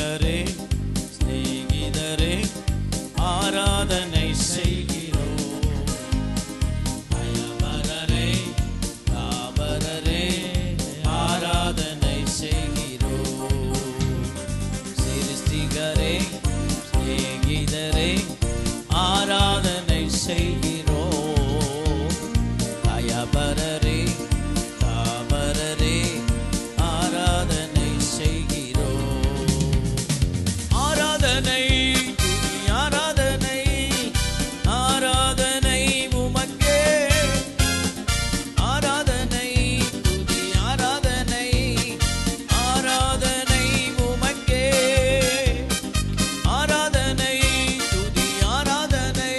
சிருஷ்டிகரே சிநேகிதரே ஆராதனை செய்கிறோம். தயவரரே தாவரரே ஆராதனை செய்கிறோம். சிருஷ்டிகரே சிநேகிதரே ஆராதனை செய்கிறோம். தயவரரே தாவரரே ஆராதனை செய்கிறோம். ஆராதனை துதி ஆராதனை ஆராதனை உமக்கே. ஆராதனை துதி ஆராதனை ஆராதனை உமக்கே. ஆராதனை துதி ஆராதனை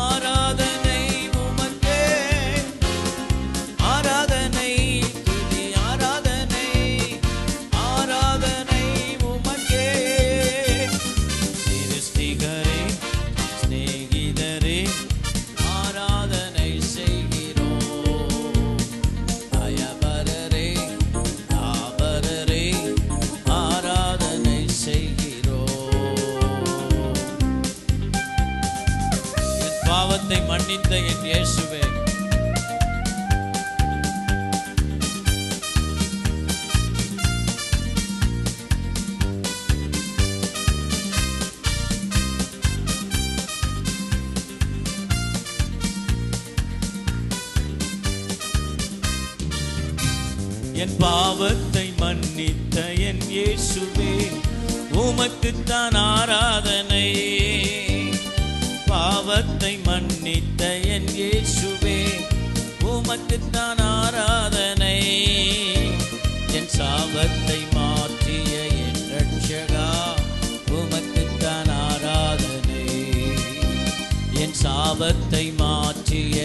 ஆராதனை உமக்கே. ஆராதனை துதி ஆராதனை ஆராதனை உமக்கே. சிருஷ்டிகரே சிநேகிதரே ஆராதனை செய்கிறோம். தயவரரே தாவரரே ஆராதனை செய்கிறோம். என் பாவத்தை மன்னித்த என் இயேசுவே, என் பாவத்தை மன்னித்த என் இயேசுவே, உமக்குத்தான் ஆராதனை. பாவத்தை மன்னித்த என் இயேசுவே, உமக்குத்தான் ஆராதனை. என் சாபத்தை மாற்றிய என் ரட்சகா, உமக்குத்தான் ஆராதனை. என் சாபத்தை மாற்றிய